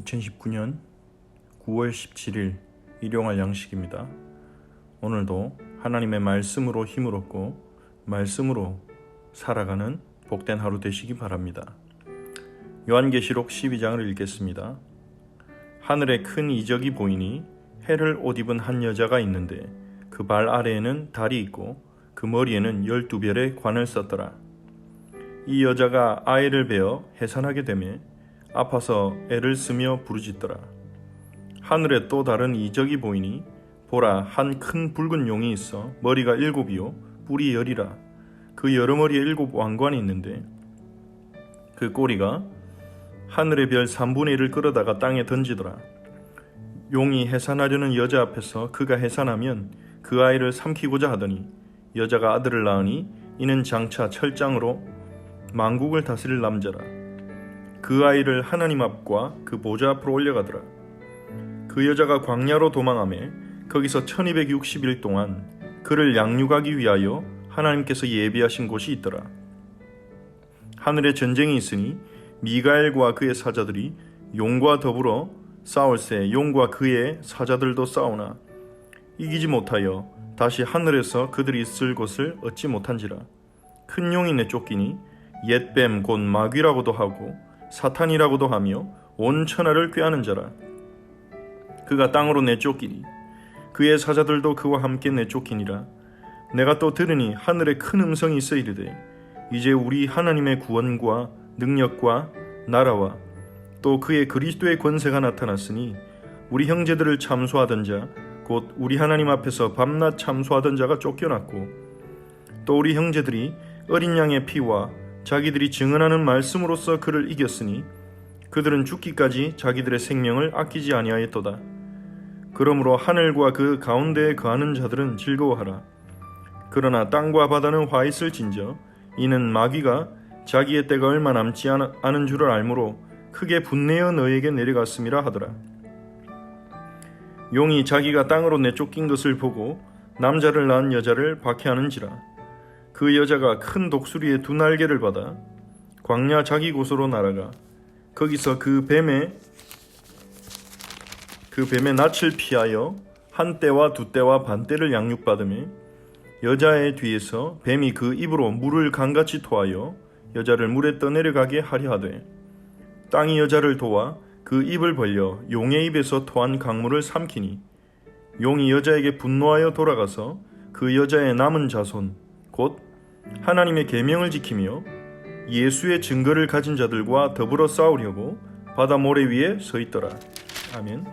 2019년 9월 17일 일용할 양식입니다. 오늘도 하나님의 말씀으로 힘을 얻고 말씀으로 살아가는 복된 하루 되시기 바랍니다. 요한계시록 12장을 읽겠습니다. 하늘에 큰 이적이 보이니 해를 옷 입은 한 여자가 있는데 그 발 아래에는 달이 있고 그 머리에는 12별의 관을 썼더라. 이 여자가 아이를 베어 해산하게 되매 아파서 애를 쓰며 부르짖더라. 하늘에 또 다른 이적이 보이니 보라, 한 큰 붉은 용이 있어 머리가 7이요 뿔이 10이라. 그 여러 머리에 7 왕관이 있는데 그 꼬리가 하늘의 별 3분의 1을 끌어다가 땅에 던지더라. 용이 해산하려는 여자 앞에서 그가 해산하면 그 아이를 삼키고자 하더니 여자가 아들을 낳으니 이는 장차 철장으로 만국을 다스릴 남자라. 그 아이를 하나님 앞과 그 보좌 앞으로 올려가더라. 그 여자가 광야로 도망하며 거기서 1260일 동안 그를 양육하기 위하여 하나님께서 예비하신 곳이 있더라. 하늘에 전쟁이 있으니 미가엘과 그의 사자들이 용과 더불어 싸울새 용과 그의 사자들도 싸우나 이기지 못하여 다시 하늘에서 그들이 있을 곳을 얻지 못한지라. 큰 용이 내쫓기니 옛뱀 곧 마귀라고도 하고 사탄이라고도 하며 온 천하를 꾀하는 자라. 그가 땅으로 내쫓기니 그의 사자들도 그와 함께 내쫓기니라. 내가 또 들으니 하늘에 큰 음성이 있어 이르되 이제 우리 하나님의 구원과 능력과 나라와 또 그의 그리스도의 권세가 나타났으니 우리 형제들을 참소하던 자 곧 우리 하나님 앞에서 밤낮 참소하던 자가 쫓겨났고 또 우리 형제들이 어린 양의 피와 자기들이 증언하는 말씀으로써 그를 이겼으니 그들은 죽기까지 자기들의 생명을 아끼지 아니하였도다. 그러므로 하늘과 그 가운데에 거하는 자들은 즐거워하라. 그러나 땅과 바다는 화 있을진저 이는 마귀가 자기의 때가 얼마 남지 않은 줄을 알므로 크게 분내어 너에게 내려갔음이라 하더라. 용이 자기가 땅으로 내쫓긴 것을 보고 남자를 낳은 여자를 박해하는지라. 그 여자가 큰 독수리의 2날개를 받아 광야 자기 곳으로 날아가 거기서 그 뱀의 낯을 피하여 한 떼와 2떼와 반 떼를 양육받으며 여자의 뒤에서 뱀이 그 입으로 물을 강같이 토하여 여자를 물에 떠내려가게 하려 하되 땅이 여자를 도와 그 입을 벌려 용의 입에서 토한 강물을 삼키니 용이 여자에게 분노하여 돌아가서 그 여자의 남은 자손 곧 하나님의 계명을 지키며 예수의 증거를 가진 자들과 더불어 싸우려고 바다 모래 위에 서 있더라. 아멘.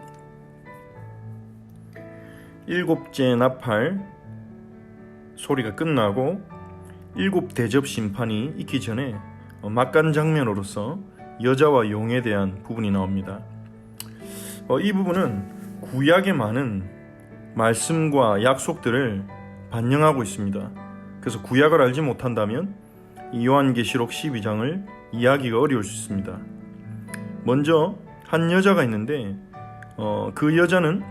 7째 나팔 소리가 끝나고 7 대접 심판이 있기 전에 막간 장면으로서 여자와 용에 대한 부분이 나옵니다. 이 부분은 구약의 많은 말씀과 약속들을 반영하고 있습니다. 그래서 구약을 알지 못한다면 이 요한계시록 12장을 이해하기가 어려울 수 있습니다. 먼저 한 여자가 있는데 그 여자는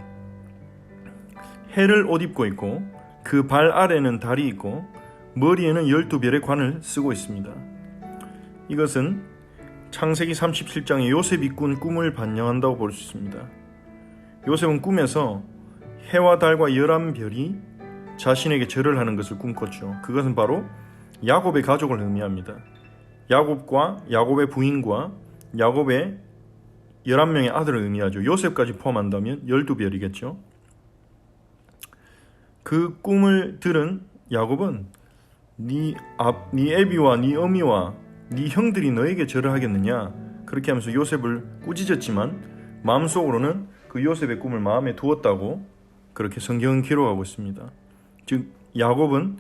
해를 옷 입고 있고 그 발 아래는 달이 있고 머리에는 12별의 관을 쓰고 있습니다. 이것은 창세기 37장에 요셉이 꾼 꿈을 반영한다고 볼 수 있습니다. 요셉은 꿈에서 해와 달과 11별이 자신에게 절을 하는 것을 꿈꿨죠. 그것은 바로 야곱의 가족을 의미합니다. 야곱과 야곱의 부인과 야곱의 11명의 아들을 의미하죠. 요셉까지 포함한다면 12별이겠죠. 그 꿈을 들은 야곱은 네 애비와 네 어미와 네 형들이 너에게 절을 하겠느냐 그렇게 하면서 요셉을 꾸짖었지만 마음속으로는 그 요셉의 꿈을 마음에 두었다고 그렇게 성경은 기록하고 있습니다. 즉 야곱은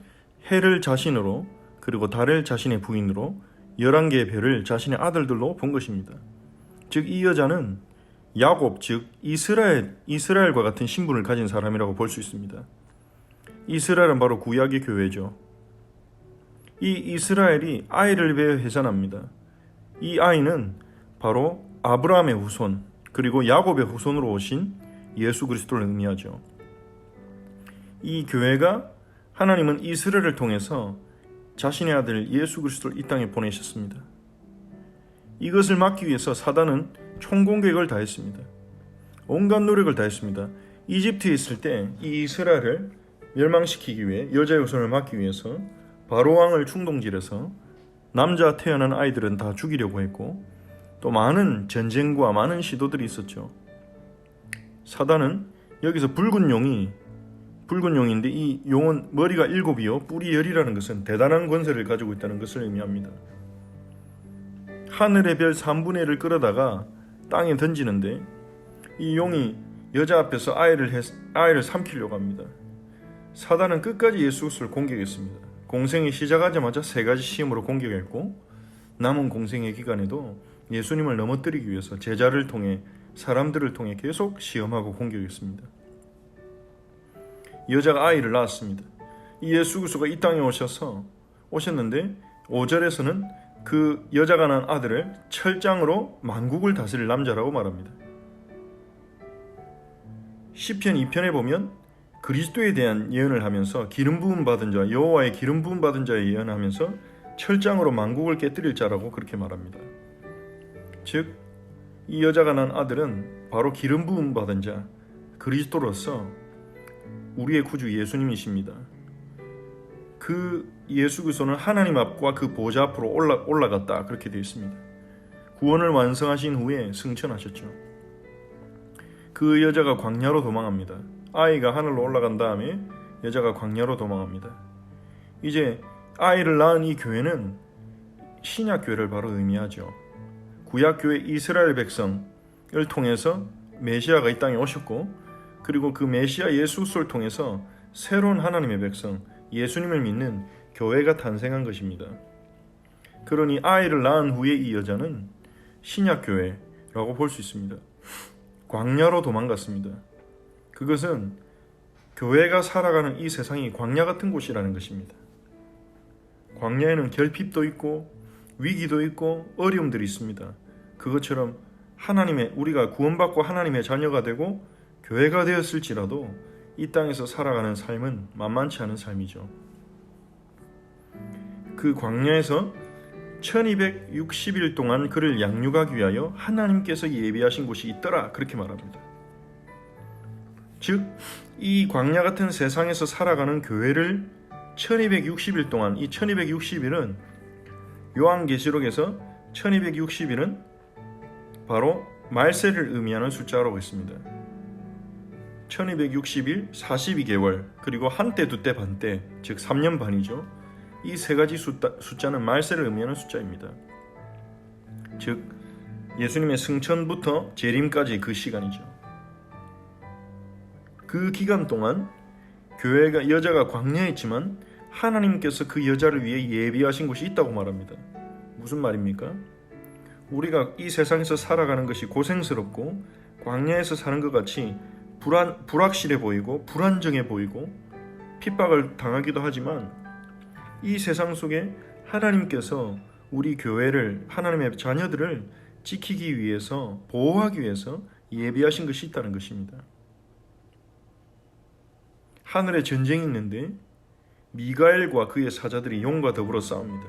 해를 자신으로 그리고 달을 자신의 부인으로 11개의 별을 자신의 아들들로 본 것입니다. 즉 이 여자는 야곱 즉 이스라엘과 같은 신분을 가진 사람이라고 볼 수 있습니다. 이스라엘은 바로 구약의 교회죠. 이 이스라엘이 아이를 베어 해산합니다. 이 아이는 바로 아브라함의 후손 그리고 야곱의 후손으로 오신 예수 그리스도를 의미하죠. 이 교회가 하나님은 이스라엘을 통해서 자신의 아들 예수 그리스도를 이 땅에 보내셨습니다. 이것을 막기 위해서 사단은 총공격을 다했습니다. 온갖 노력을 다했습니다. 이집트에 있을 때 이 이스라엘을 멸망시키기 위해, 여자의 후손을 막기 위해서 바로 왕을 충동질해서 남자 태어난 아이들은 다 죽이려고 했고, 또 많은 전쟁과 많은 시도들이 있었죠. 사단은 여기서 붉은 용인데 이 용은 머리가 7이요 뿔이 10이라는 것은 대단한 권세를 가지고 있다는 것을 의미합니다. 하늘의 별 3분의 1을 끌어다가 땅에 던지는데 이 용이 여자 앞에서 아이를 삼키려고 합니다. 사단은 끝까지 예수 그리스도를 공격했습니다. 공생이 시작하자마자 3가지 시험으로 공격했고, 남은 공생의 기간에도 예수님을 넘어뜨리기 위해서 제자를 통해, 사람들을 통해 계속 시험하고 공격했습니다. 여자가 아이를 낳았습니다. 이 예수 그리스도가 이 땅에 오셨는데 5절에서는 그 여자가 낳은 아들을 철장으로 만국을 다스릴 남자라고 말합니다. 시편 2편에 보면 그리스도에 대한 예언을 하면서 기름 부음 받은 자, 여호와의 기름 부음 받은 자의 예언하면서 철장으로 만국을 깨뜨릴 자라고 그렇게 말합니다. 즉, 이 여자가 낳은 아들은 바로 기름 부음 받은 자, 그리스도로서 우리의 구주 예수님이십니다. 그 예수 그리스도는 하나님 앞과 그 보좌 앞으로 올라갔다, 그렇게 되어 있습니다. 구원을 완성하신 후에 승천하셨죠. 그 여자가 광야로 도망합니다. 아이가 하늘로 올라간 다음에 여자가 광야로 도망합니다. 이제 아이를 낳은 이 교회는 신약교회를 바로 의미하죠. 구약교회 이스라엘 백성을 통해서 메시아가 이 땅에 오셨고, 그리고 그 메시아 예수 그리스도를 통해서 새로운 하나님의 백성, 예수님을 믿는 교회가 탄생한 것입니다. 그러니 아이를 낳은 후에 이 여자는 신약교회라고 볼 수 있습니다. 광야로 도망갔습니다. 그것은 교회가 살아가는 이 세상이 광야 같은 곳이라는 것입니다. 광야에는 결핍도 있고 위기도 있고 어려움들이 있습니다. 그것처럼 우리가 구원받고 하나님의 자녀가 되고 교회가 되었을지라도 이 땅에서 살아가는 삶은 만만치 않은 삶이죠. 그 광야에서 1260일 동안 그를 양육하기 위하여 하나님께서 예비하신 곳이 있더라, 그렇게 말합니다. 즉, 이 광야 같은 세상에서 살아가는 교회를 1260일 동안, 이 1260일은 요한계시록에서 1260일은 바로 말세를 의미하는 숫자라고 했습니다. 1260일, 42개월, 그리고 한때, 두때, 반때, 즉 3년 반이죠. 이 3가지 숫자는 말세를 의미하는 숫자입니다. 즉, 예수님의 승천부터 재림까지 그 시간이죠. 그 기간 동안 여자가 광야에 있지만 하나님께서 그 여자를 위해 예비하신 곳이 있다고 말합니다. 무슨 말입니까? 우리가 이 세상에서 살아가는 것이 고생스럽고 광야에서 사는 것 같이 불확실해 보이고 불안정해 보이고 핍박을 당하기도 하지만, 이 세상 속에 하나님께서 우리 교회를, 하나님의 자녀들을 지키기 위해서, 보호하기 위해서 예비하신 것이 있다는 것입니다. 하늘에 전쟁이 있는데 미가엘과 그의 사자들이 용과 더불어 싸웁니다.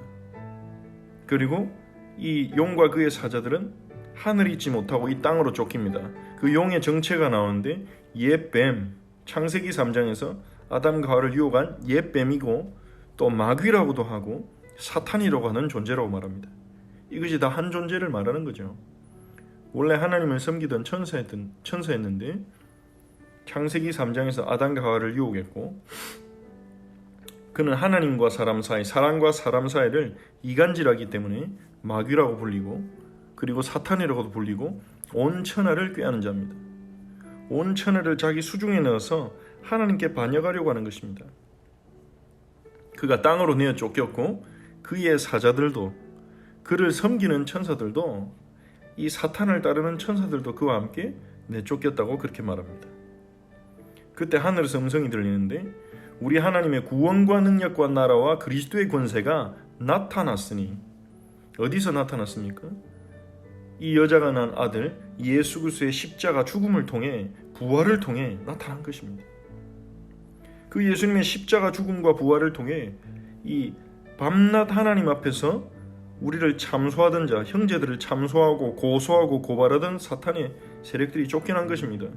그리고 이 용과 그의 사자들은 하늘이 있지 못하고 이 땅으로 쫓깁니다. 그 용의 정체가 나오는데 옛뱀, 창세기 3장에서 아담과 하와를 유혹한 옛뱀이고, 또 마귀라고도 하고 사탄이라고 하는 존재라고 말합니다. 이것이 다 한 존재를 말하는 거죠. 원래 하나님을 섬기던 천사였는데 창세기 3장에서 아담과 하와를 유혹했고, 그는 하나님과 사람 사이, 사람과 사람 사이를 이간질하기 때문에 마귀라고 불리고, 그리고 사탄이라고도 불리고 온 천하를 꾀하는 자입니다. 온 천하를 자기 수중에 넣어서 하나님께 반역하려고 하는 것입니다. 그가 땅으로 내어 쫓겼고, 그의 사자들도, 그를 섬기는 천사들도, 이 사탄을 따르는 천사들도 그와 함께 내쫓겼다고 그렇게 말합니다. 그때 하늘에서 음성이 들리는데, 우리 하나님의 구원과 능력과 나라와 그리스도의 권세가 나타났으니. 어디서 나타났습니까? 이 여자가 낳은 아들 예수 그리스도의 십자가 죽음을 통해, 부활을 통해 나타난 것입니다. 그 예수님의 십자가 죽음과 부활을 통해 이 밤낮 하나님 앞에서 우리를 참소하던 자, 형제들을 참소하고 고소하고 고발하던 사탄의 세력들이 쫓겨난 것입니다.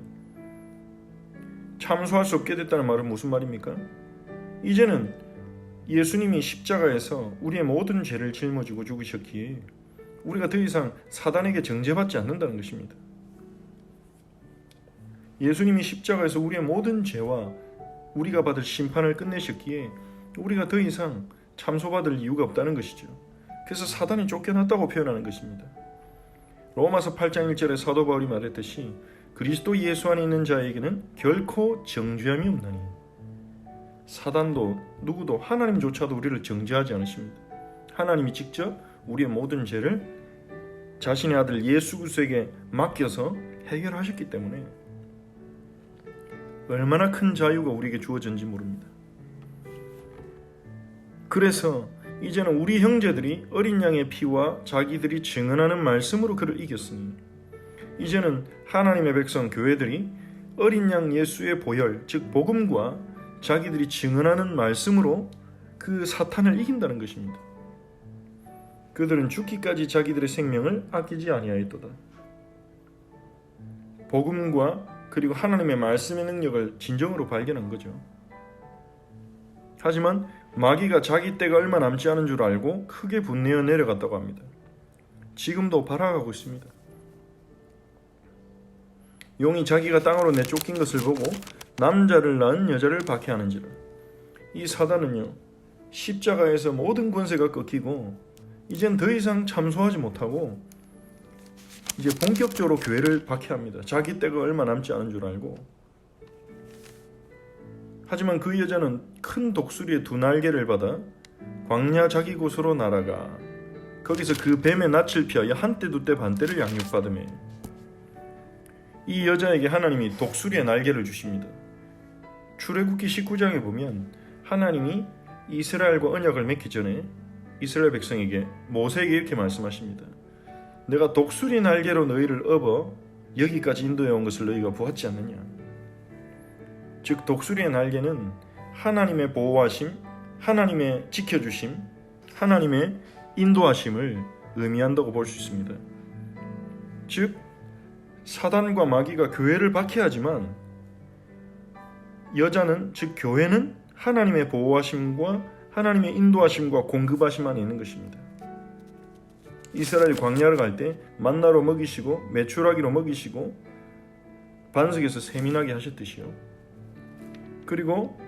참소할 수 없게 됐다는 말은 무슨 말입니까? 이제는 예수님이 십자가에서 우리의 모든 죄를 짊어지고 죽으셨기에 우리가 더 이상 사단에게 정죄받지 않는다는 것입니다. 예수님이 십자가에서 우리의 모든 죄와 우리가 받을 심판을 끝내셨기에 우리가 더 이상 참소받을 이유가 없다는 것이죠. 그래서 사단이 쫓겨났다고 표현하는 것입니다. 로마서 8장 1절에 사도 바울이 말했듯이 그리스도 예수 안에 있는 자에게는 결코 정죄함이 없나니. 사단도 누구도 하나님조차도 우리를 정죄하지 않으십니다. 하나님이 직접 우리의 모든 죄를 자신의 아들 예수 그리스도에게 맡겨서 해결하셨기 때문에 얼마나 큰 자유가 우리에게 주어졌는지 모릅니다. 그래서 이제는 우리 형제들이 어린 양의 피와 자기들이 증언하는 말씀으로 그를 이겼으니 이제는 하나님의 백성 교회들이 어린 양 예수의 보혈 즉 복음과 자기들이 증언하는 말씀으로 그 사탄을 이긴다는 것입니다. 그들은 죽기까지 자기들의 생명을 아끼지 아니하였도다. 복음과 그리고 하나님의 말씀의 능력을 진정으로 발견한 거죠. 하지만 마귀가 자기 때가 얼마 남지 않은 줄 알고 크게 분내어 내려갔다고 합니다. 지금도 발악하고 있습니다. 용이 자기가 땅으로 내쫓긴 것을 보고 남자를 낳은 여자를 박해하는지라. 이 사단은요, 십자가에서 모든 권세가 꺾이고 이젠 더 이상 참소하지 못하고 이제 본격적으로 교회를 박해합니다. 자기 때가 얼마 남지 않은 줄 알고. 하지만 그 여자는 큰 독수리의 두 날개를 받아 광야 자기 곳으로 날아가 거기서 그 뱀의 낯을 피하여 한때 두때 반때를 양육받으며 이 여자에게 하나님이 독수리의 날개를 주십니다. 출애굽기 19장에 보면 하나님이 이스라엘과 언약을 맺기 전에 이스라엘 백성에게 모세에게 이렇게 말씀하십니다. 내가 독수리 날개로 너희를 업어 여기까지 인도해 온 것을 너희가 보았지 않느냐. 즉 독수리의 날개는 하나님의 보호하심, 하나님의 지켜주심, 하나님의 인도하심을 의미한다고 볼 수 있습니다. 즉 사단과 마귀가 교회를 박해하지만 여자는 즉 교회는 하나님의 보호하심과 하나님의 인도하심과 공급하심 안에 있는 것입니다. 이스라엘 광야를 갈 때 만나로 먹이시고 메추라기로 먹이시고 반석에서 세민하게 하셨듯이요. 그리고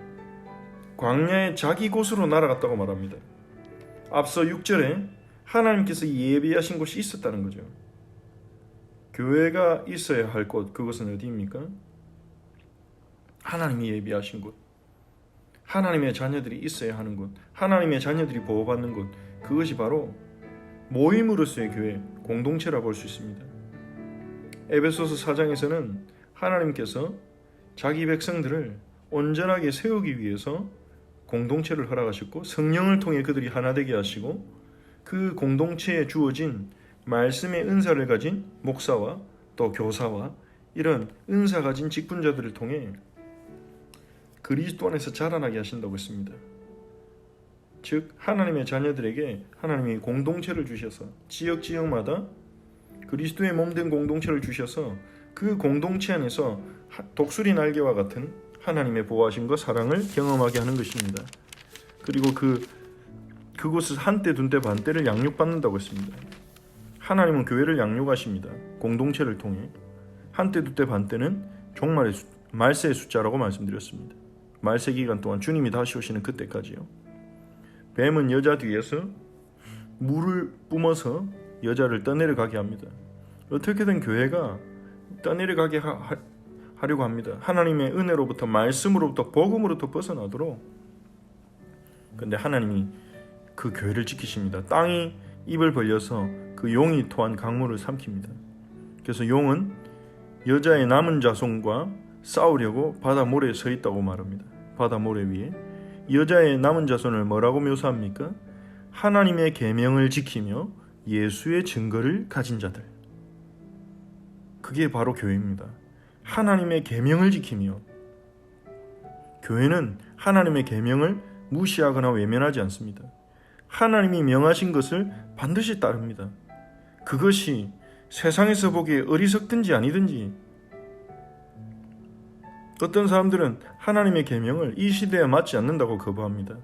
광야의 자기 곳으로 날아갔다고 말합니다. 앞서 6절에 하나님께서 예비하신 곳이 있었다는 거죠. 교회가 있어야 할 곳, 그것은 어디입니까? 하나님이 예비하신 곳, 하나님의 자녀들이 있어야 하는 곳, 하나님의 자녀들이 보호받는 곳, 그것이 바로 모임으로서의 교회, 공동체라 볼 수 있습니다. 에베소서 4장에서는 하나님께서 자기 백성들을 온전하게 세우기 위해서 공동체를 허락하셨고 성령을 통해 그들이 하나 되게 하시고 그 공동체에 주어진 말씀의 은사를 가진 목사와 또 교사와 이런 은사 가진 직분자들을 통해 그리스도 안에서 자라나게 하신다고 했습니다. 즉 하나님의 자녀들에게 하나님이 공동체를 주셔서 지역마다 그리스도의 몸된 공동체를 주셔서 그 공동체 안에서 독수리 날개와 같은 하나님의 보호하심과 사랑을 경험하게 하는 것입니다. 그리고 그곳을 한때 둔때 반때를 양육받는다고 했습니다. 하나님은 교회를 양육하십니다. 공동체를 통해. 한때 둔때 반때는 종말의 말세의 숫자라고 말씀드렸습니다. 말세 기간 동안 주님이 다시 오시는 그때까지요. 뱀은 여자 뒤에서 물을 뿜어서 여자를 떠내려가게 합니다. 어떻게든 교회가 떠내려가게 하려고 합니다. 하나님의 은혜로부터 말씀으로부터 복음으로부터 벗어나도록. 근데 하나님이 그 교회를 지키십니다. 땅이 입을 벌려서 그 용이 토한 강물을 삼킵니다. 그래서 용은 여자의 남은 자손과 싸우려고 바다 모래에 서 있다고 말합니다. 바다 모래 위에. 여자의 남은 자손을 뭐라고 묘사합니까? 하나님의 계명을 지키며 예수의 증거를 가진 자들. 그게 바로 교회입니다. 하나님의 계명을 지키며. 교회는 하나님의 계명을 무시하거나 외면하지 않습니다. 하나님이 명하신 것을 반드시 따릅니다. 그것이 세상에서 보기에 어리석든지 아니든지. 어떤 사람들은 하나님의 계명을 이 시대에 맞지 않는다고 거부합니다.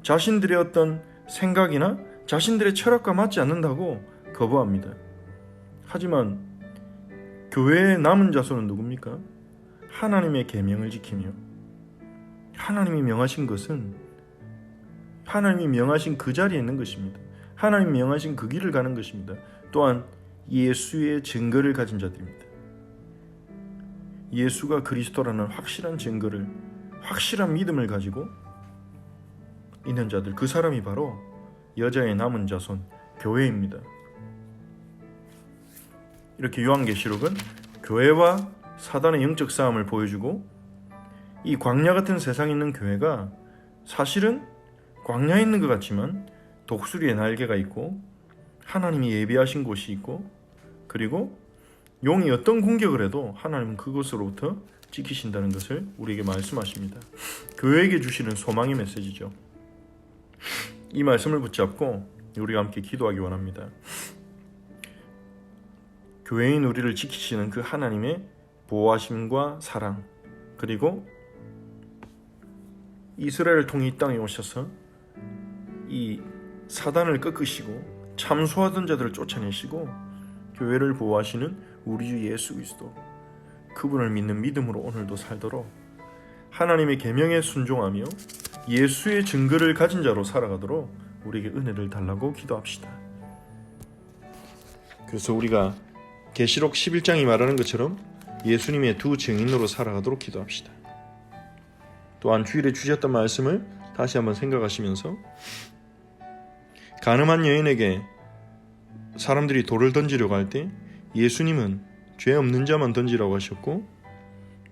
자신들의 어떤 생각이나 자신들의 철학과 맞지 않는다고 거부합니다. 하지만 교회의 남은 자손은 누굽니까? 하나님의 계명을 지키며 하나님이 명하신 것은 하나님이 명하신 그 자리에 있는 것입니다. 하나님이 명하신 그 길을 가는 것입니다. 또한 예수의 증거를 가진 자들입니다. 예수가 그리스도라는 확실한 증거를, 확실한 믿음을 가지고 있는 자들, 그 사람이 바로 여자의 남은 자손 교회입니다. 이렇게 요한계시록은 교회와 사단의 영적 싸움을 보여주고, 이 광야 같은 세상에 있는 교회가 사실은 광야에 있는 것 같지만 독수리의 날개가 있고 하나님이 예비하신 곳이 있고, 그리고 용이 어떤 공격을 해도 하나님은 그것으로부터 지키신다는 것을 우리에게 말씀하십니다. 교회에게 주시는 소망의 메시지죠. 이 말씀을 붙잡고 우리가 함께 기도하기 원합니다. 교회인 우리를 지키시는 그 하나님의 보호하심과 사랑, 그리고 이스라엘을 통해 이 땅에 오셔서 이 사단을 꺾으시고 참소하던 자들을 쫓아내시고 교회를 보호하시는 우리 주 예수 그리스도, 그분을 믿는 믿음으로 오늘도 살도록 하나님의 계명에 순종하며 예수의 증거를 가진 자로 살아가도록 우리에게 은혜를 달라고 기도합시다. 그래서 우리가 계시록 11장이 말하는 것처럼 예수님의 두 증인으로 살아가도록 기도합시다. 또한 주일에 주셨던 말씀을 다시 한번 생각하시면서, 가늠한 여인에게 사람들이 돌을 던지려고 할 때 예수님은 죄 없는 자만 던지라고 하셨고,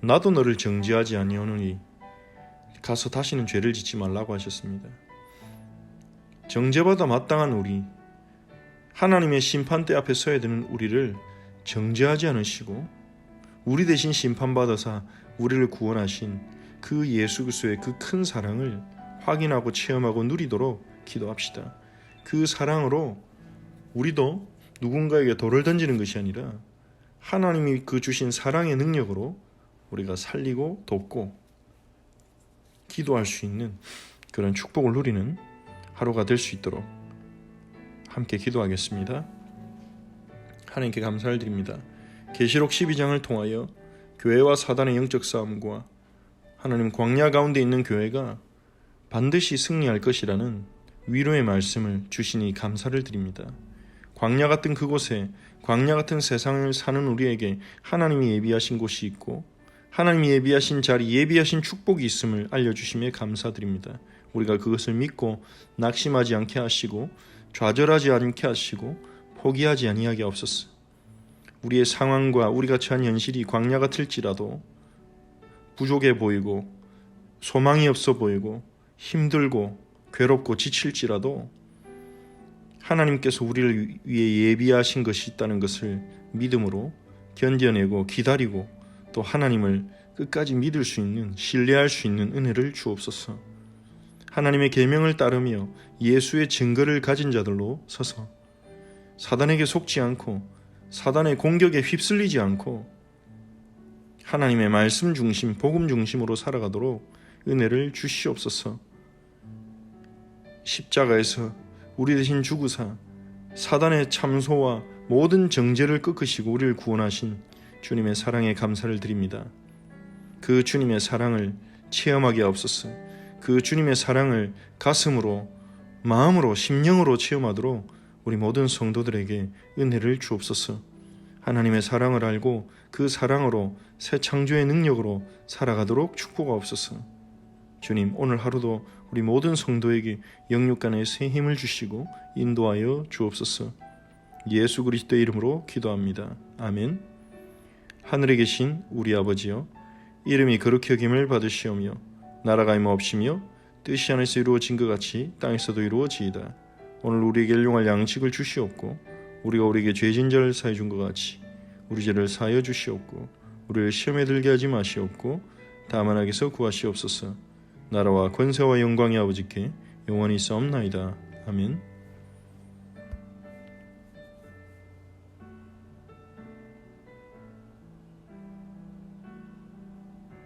나도 너를 정죄하지 아니하노니 가서 다시는 죄를 짓지 말라고 하셨습니다. 정죄받아 마땅한 우리, 하나님의 심판대 앞에 서야 되는 우리를 정죄하지 않으시고 우리 대신 심판받아서 우리를 구원하신 그 예수 그리스도의 그 큰 사랑을 확인하고 체험하고 누리도록 기도합시다. 그 사랑으로 우리도 누군가에게 돌을 던지는 것이 아니라 하나님이 그 주신 사랑의 능력으로 우리가 살리고 돕고 기도할 수 있는 그런 축복을 누리는 하루가 될 수 있도록 함께 기도하겠습니다. 하나님께 감사를 드립니다. 계시록 12장을 통하여 교회와 사단의 영적 싸움과 하나님 광야 가운데 있는 교회가 반드시 승리할 것이라는 위로의 말씀을 주시니 감사를 드립니다. 광야 같은 그곳에, 광야 같은 세상을 사는 우리에게 하나님이 예비하신 곳이 있고 하나님이 예비하신 자리, 예비하신 축복이 있음을 알려주심에 감사드립니다. 우리가 그것을 믿고 낙심하지 않게 하시고 좌절하지 않게 하시고 포기하지 아니하게 하옵소서. 우리의 상황과 우리가 처한 현실이 광야 같을지라도 부족해 보이고 소망이 없어 보이고 힘들고 괴롭고 지칠지라도 하나님께서 우리를 위해 예비하신 것이 있다는 것을 믿음으로 견뎌내고 기다리고 또 하나님을 끝까지 믿을 수 있는, 신뢰할 수 있는 은혜를 주옵소서. 하나님의 계명을 따르며 예수의 증거를 가진 자들로 서서 사단에게 속지 않고 사단의 공격에 휩쓸리지 않고 하나님의 말씀 중심, 복음 중심으로 살아가도록 은혜를 주시옵소서. 십자가에서 우리 대신 죽으사 사단의 참소와 모든 정죄를 꺾으시고 우리를 구원하신 주님의 사랑에 감사를 드립니다. 그 주님의 사랑을 체험하게 하옵소서. 그 주님의 사랑을 가슴으로, 마음으로, 심령으로 체험하도록 우리 모든 성도들에게 은혜를 주옵소서. 하나님의 사랑을 알고 그 사랑으로 새 창조의 능력으로 살아가도록 축복하옵소서. 주님, 오늘 하루도 우리 모든 성도에게 영육간의 새 힘을 주시고 인도하여 주옵소서. 예수 그리스도의 이름으로 기도합니다. 아멘. 하늘에 계신 우리 아버지여, 이름이 거룩히 여김을 받으시오며 나라가 임하옵시며 뜻이 하늘에서 이루어진 것 같이 땅에서도 이루어지이다. 오늘 우리에게 일용할 양식을 주시옵고 우리가 우리에게 죄진 자를 사해 준 것 같이 우리 죄를 사하여 주시옵고 우리를 시험에 들게 하지 마시옵고 다만 악에서 구하시옵소서. 나라와 권세와 영광이 아버지께 영원히 있사옵나이다. 하면